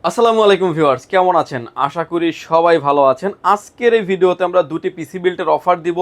আসসালামু আলাইকুম ভিউয়ার্স, কেমন আছেন? আশা করি সবাই ভালো আছেন। আজকের এই ভিডিওতে আমরা দুটি পিসি বিল্টের অফার দিব।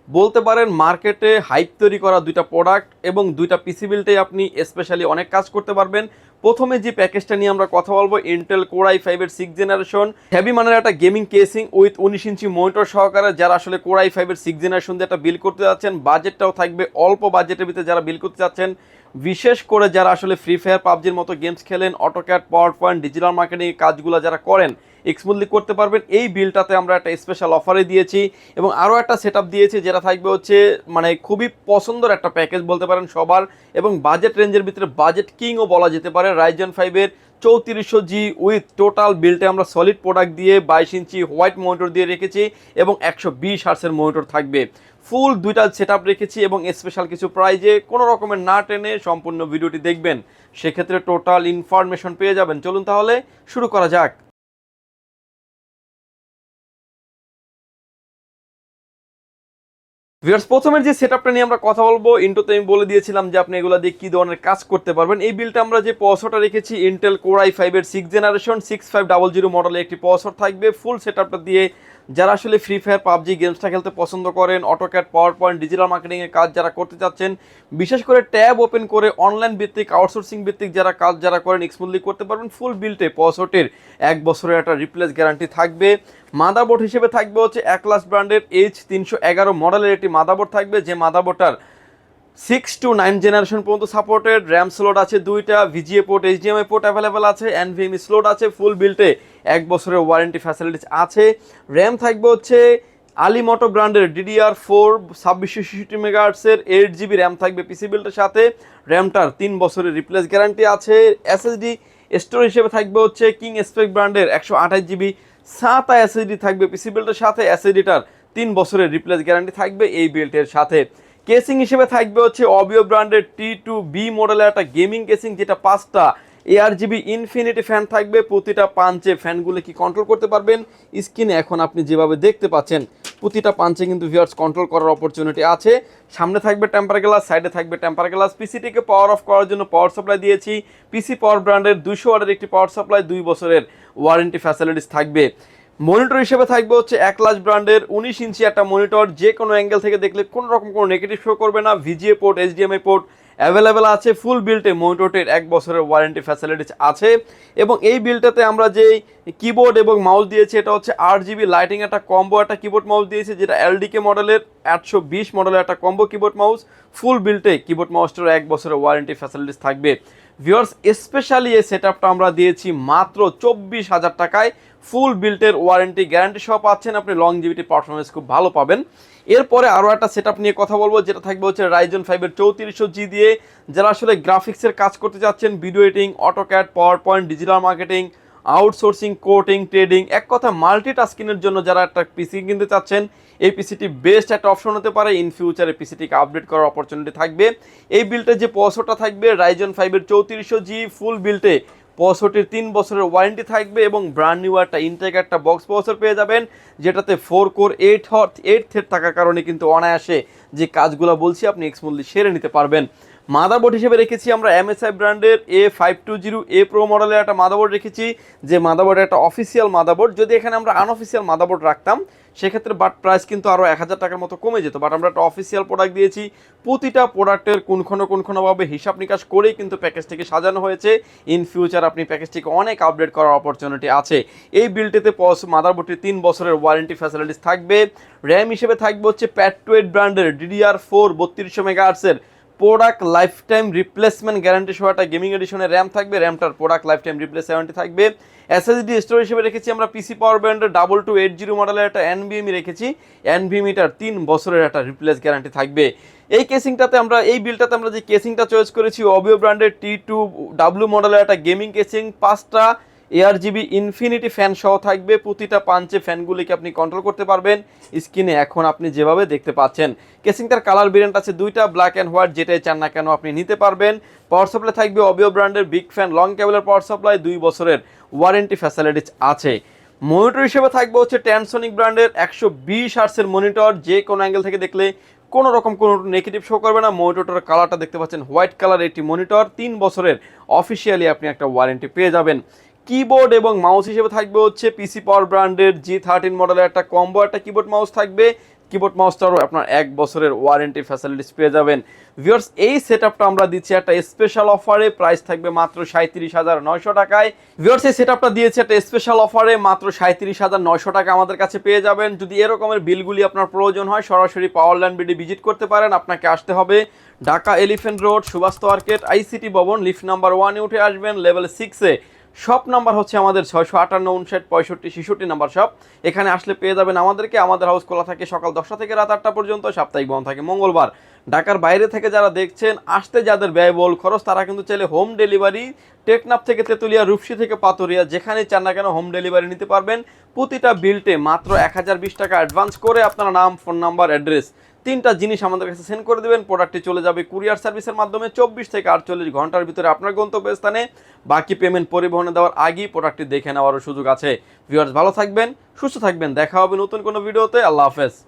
বলতে পারেন মার্কেটে হাইপ তৈরি করা দুইটা প্রোডাক্ট এবং দুইটা পিসি বিল্টে আপনি স্পেশালি অনেক কাজ করতে পারবেন। প্রথমে যে প্যাকেজটা নিয়ে আমরা কথা বলবো, ইন্টেল কোর i5 এর 6th জেনারেশন হেভি মানের একটা gaming casing with 19 inch monitor সহকারে। যারা আসলে কোর i5 এর 6th জেনারেশন দিয়ে একটা বিল করতে যাচ্ছেন, বাজেটটাও থাকবে অল্প বাজেটের ভিতরে যারা বিল করতে যাচ্ছেন, বিশেষ করে যারা আসলে ফ্রি ফায়ার পাবজির মতো গেমস খেলেন, AutoCAD, power point, digital marketing কাজগুলো যারা করেন স্মুথলি করতে পারবেন। এই বিলটাতে আমরা একটা স্পেশাল অফারে দিয়েছি এবং আরও একটা সেট আপ দিয়েছি যেটা থাকবে হচ্ছে মানে খুবই পছন্দের একটা প্যাকেজ বলতে পারেন সবার, এবং বাজেট রেঞ্জের ভিতরে বাজেট কিংও বলা যেতে পারে। রাইজেন 5-এর 3400G উইথ টোটাল বিলটে আমরা সলিড প্রোডাক্ট দিয়ে 22 ইঞ্চি হোয়াইট মনিটর দিয়ে রেখেছি এবং 120 হার্টসের মনিটর থাকবে। ফুল দুইটা সেট আপ রেখেছি এবং স্পেশাল কিছু প্রাইজে, কোনো রকমের না টেনে সম্পূর্ণ ভিডিওটি দেখবেন, সেক্ষেত্রে টোটাল ইনফরমেশন পেয়ে যাবেন। চলুন তাহলে শুরু করা যাক। ভিউয়ার্স, প্রথমের যে সেটআপটা নিয়ে আমরা কথা বলবো, ইন্ট্রোতে আমি বলে দিয়েছিলাম যে আপনি এগুলো দিয়ে কি ধরনের কাজ করতে পারবেন। এই বিলটা আমরা যে প্রসেসরটা রেখেছি, ইন্টেল কোর i5 এর 6th জেনারেশন 6500 মডেলের একটি প্রসেসর থাকবে। ফুল সেটআপটা দিয়ে যারা আসলে ফ্রি ফায়ার পাবজি গেমসটা খেলতে পছন্দ করেন, AutoCAD, power point, digital marketing এর কাজ যারা করতে চাচ্ছেন, বিশেষ করে ট্যাব ওপেন করে অনলাইন ভিত্তিক আউটসোর্সিং ভিত্তিক যারা কাজ যারা করেন স্মুথলি করতে পারবেন। ফুল বিলটে প্রসেসরটির 1 বছরের একটা রিপ্লেস গ্যারান্টি থাকবে। মাদারবোর্ড হিসেবে থাকবে হচ্ছে অ্যাটলাস ব্র্যান্ডের H311 মডেলের একটি মাদারবোর্ড থাকবে, যে মাদারবোর্ডটার 6 to 9 জেনারেশন পর্যন্ত সাপোর্টেড। র্যাম স্লট আছে দুইটা, VGA port, HDMI port available আছে, এনভিএমই স্লট আছে। ফুল বিল্টে 1 বছরের ওয়ারেন্টি ফ্যাসিলিটিস আছে। র্যাম থাকবে হচ্ছে আলিমটো ব্র্যান্ডের DDR4 2666 মেগাহার্টসের 8GB র্যাম থাকবে পিসি বিল্টের সাথে। র্যামটার 3 বছরের রিপ্লেস গ্যারান্টি আছে। এসএসডি স্টোরেজ হিসেবে থাকবে হচ্ছে কিং স্পেক ব্র্যান্ডের 128GB SATA এসএসডি থাকবে পিসি বিল্টের সাথে। এসএসডিটার 3 বছরের রিপ্লেস গ্যারান্টি থাকবে এই বিল্টের সাথে। কেসিং হিসেবে থাকবে হচ্ছে অবিও ব্র্যান্ডের T2B মডেলের একটা গেমিং কেসিং, যেটা 5টা ARGB ইনফিনিটি ফ্যান থাকবে। প্রতিটা পাঞ্চে ফ্যানগুলো কি কন্ট্রোল করতে পারবেন, স্ক্রিনে এখন আপনি যেভাবে দেখতে পাচ্ছেন প্রতিটা পাঞ্চে কিন্তু ভিউয়ার্স কন্ট্রোল করার অপরচুনিটি আছে। সামনে থাকবে টেম্পার গ্লাস, সাইডে থাকবে টেম্পার গ্লাস। পিসিটিকে পাওয়ার অফ করার জন্য পাওয়ার সাপ্লাই দিয়েছি। পিসি পাওয়ার ব্র্যান্ডের 200 ওয়াটের একটি পাওয়ার সাপ্লাই, 2 বছরের ওয়ারেন্টি ফ্যাসিলিটিস থাকবে। মনিটর হিসেবে থাকবে হচ্ছে অ্যাটলাস ব্র্যান্ডের 19 ইঞ্চি একটা মনিটর, যে কোনো অ্যাঙ্গেল থেকে দেখলে কোনো রকম কোনো নেগেটিভ শো করবে না। VGA port, HDMI port available আছে। ফুল বিল্টে মনিটরের 1 বছরের ওয়ারেন্টি ফ্যাসিলিটিস আছে। এবং এই বিলটাতে আমরা যেই কিবোর্ড এবং মাউস দিয়েছি, এটা হচ্ছে 8GB লাইটিং একটা কম্বো একটা কিবোর্ড মাউস দিয়েছি, যেটা এলডিকে মডেলের 820 মডেলের একটা কম্বো কিবোর্ড মাউস। ফুল বিল্টে কিবোর্ড মাউসটার 1 বছরের ওয়ারেন্টি ফ্যাসিলিটিস থাকবে। ভিউয়ার্স, স্পেশালি এই সেটআপটা আমরা দিয়েছি মাত্র 24,000 টাকায়। ফুল বিল্টের ওয়ারেন্টি গ্যারান্টি সহ পাচ্ছেন আপনি, লংজিভিটি পারফরমেন্স খুব ভালো পাবেন। এরপরে আরও একটা সেটআপ নিয়ে কথা বলবো, যেটা থাকবে হচ্ছে রাইজেন 5-এর 3400G দিয়ে যারা আসলে গ্রাফিক্সের কাজ করতে চাচ্ছেন, video editing, AutoCAD, power point, digital marketing, outsourcing, coding, trading, এক কথা মাল্টিটাস্কিংয়ের জন্য যারা একটা পিসি কিনতে চাচ্ছেন, এই পিসিটি বেস্ট একটা অপশন হতে পারে। ইন ফিউচারে পিসিটিকে আপডেট করার অপরচুনিটি থাকবে। এই বিল্টে যে প্রসেসরটা থাকবে রাইজেন 5-এর 3400G, ফুল বিল্টে প্রসেসরটির 3 বছরের ওয়ারেন্টি থাকবে এবং ব্র্যান্ড নিউ একটা ইনটেক একটা বক্স প্রসেসর পেয়ে যাবেন, যেটাতে 4 কোর 8 থ্রেড থাকার কারণে কিন্তু অনায়াসে যে কাজগুলো বলছি আপনি স্মুথলি সেরে নিতে পারবেন। মাদারবোর্ড হিসেবে রেখেছি আমরা MSI ব্র্যান্ডের A520A Pro মডেলের একটা মাদারবোর্ড রেখেছি, যে মাদারবোর্ডের একটা অফিসিয়াল মাদারবোর্ড। যদি এখানে আমরা আনঅফিসিয়াল মাদারবোর্ড রাখতাম সেক্ষেত্রে বাট প্রাইস কিন্তু আরও 1000 টাকার মতো কমে যেত, বাট আমরা একটা অফিসিয়াল প্রোডাক্ট দিয়েছি। প্রতিটা প্রোডাক্টের কোনখানোভাবে হিসাব নিকাশ করেই কিন্তু প্যাকেজটিকে সাজানো হয়েছে। ইন ফিউচার আপনি প্যাকেজটিকে অনেক আপডেট করার অপরচুনিটি আছে। এই বিলটিতে মাদারবোর্ডটির 3 বছরের ওয়ারেন্টি ফ্যাসিলিটিস থাকবে। র্যাম হিসেবে থাকবে হচ্ছে প্যাট্রয়েড ব্র্যান্ডের DDR4 3200 মেগাহার্টসের product lifetime replacement guarantee সহ একটা গেমিং এডিশনের র্যাম থাকবে। র্যামটার product lifetime replace warranty থাকবে। এসএসডি স্টোরেজ হিসেবে রেখেছি আমরা পিসি পাওয়ার ব্র্যান্ডের 2280 মডেলের একটা এনভিএমই রেখেছি। এনভিএমিটার 3 বছরের একটা রিপ্লেস গ্যারান্টি থাকবে। এই কেসিংটাতে আমরা এই বিলটাতে আমরা যে কেসিংটা চয়েস করেছি, অবিও ব্র্যান্ডের T2W মডেলের একটা গেমিং কেসিং, 5টা ARGB ইনফিনিটি ফ্যান সহ থাকবে। প্রতিটা পাঞ্চে ফ্যানগুলিকে আপনি কন্ট্রোল করতে পারবেন, স্ক্রিনে এখন আপনি যেভাবে দেখতে পাচ্ছেন। কেসিংটার কালার ভেরিয়েন্ট আছে দুইটা, ব্ল্যাক অ্যান্ড হোয়াইট, যেটাই চান না কেন আপনি নিতে পারবেন। পাওয়ার সাপ্লাই থাকবে অবিও ব্র্যান্ডের বিগ ফ্যান লং কেবলের পাওয়ার সাপ্লাই, 2 বছরের ওয়ারেন্টি ফ্যাসিলিটিস আছে। মনিটর হিসেবে থাকবে হচ্ছে ট্যানসনিক ব্র্যান্ডের 120 হার্টসের মনিটর, যে কোনো অ্যাঙ্গেল থেকে দেখলে কোনো রকম কোনো নেগেটিভ শো করবে না। মনিটরটার কালারটা দেখতে পাচ্ছেন হোয়াইট কালার একটি মনিটর, 3 বছরের অফিসিয়ালি আপনি একটা ওয়ারেন্টি পেয়ে যাবেন। কিবোর্ড এবং মাউস হিসেবে থাকবে হচ্ছে পিসি পাওয়ার ব্র্যান্ডের G13 মডেলের একটা কম্বো একটা কিবোর্ড মাউস থাকবে। কিবোর্ড মাউসটারও আপনার 1 বছরের ওয়ারেন্টি ফ্যাসিলিটিস পেয়ে যাবেন। ভিউয়ার্স, এই সেটআপটা আমরা দিচ্ছি একটা স্পেশাল অফারে, প্রাইস থাকবে মাত্র 37,900 টাকায়। ভিউয়ার্স, এই সেটআপটা দিয়েছি একটা স্পেশাল অফারে, মাত্র 37,900 টাকা আমাদের কাছে পেয়ে যাবেন। যদি এরকমের বিলগুলি আপনার প্রয়োজন হয় সরাসরি পাওয়ারল্যান্ড বিডি ভিজিট করতে পারেন। আপনাকে আসতে হবে Dhaka Elephant Road, Subhash Market, ICT Bhaban, lift number 1 এ উঠে আসবেন, লেভেল 6 এ। শপ নাম্বার হচ্ছে আমাদের 658, 59, 65, 66 নাম্বার শপ। এখানে আসলে পেয়ে যাবেন আমাদেরকে। আমাদের হাউস খোলা থাকে সকাল 10টা থেকে রাত 8টা পর্যন্ত, সাপ্তাহিক বন্ধ থাকে মঙ্গলবার। ঢাকার বাইরে থেকে যারা দেখছেন, আসতে যাদের ব্যয়বহুল খরচ তারা কিন্তু চাইলে হোম ডেলিভারি টেকনাফ থেকে তেতুলিয়া, রূপসী থেকে পাতুরিয়া, যেখানে চান না কেন হোম ডেলিভারি নিতে পারবেন। প্রতিটা বিলটে মাত্র 1020 টাকা অ্যাডভান্স করে আপনারা নাম, ফোন নাম্বার, অ্যাড্রেস 3টা জিনিস আমাদের কাছে সেন্ড করে দেবেন। প্রোডাক্টটি চলে যাবে কুরিয়ার সার্ভিসের মাধ্যমে 24 থেকে 48 ঘন্টার ভিতরে আপনার গন্তব্যস্থানে। বাকি পেমেন্ট পরিবহনে দেওয়ার আগেই প্রোডাক্টটি দেখে নেওয়ারও সুযোগ আছে। ভিউয়ার্স, ভালো থাকবেন, সুস্থ থাকবেন, দেখা হবে নতুন কোনো ভিডিওতে। আল্লাহ হাফেজ।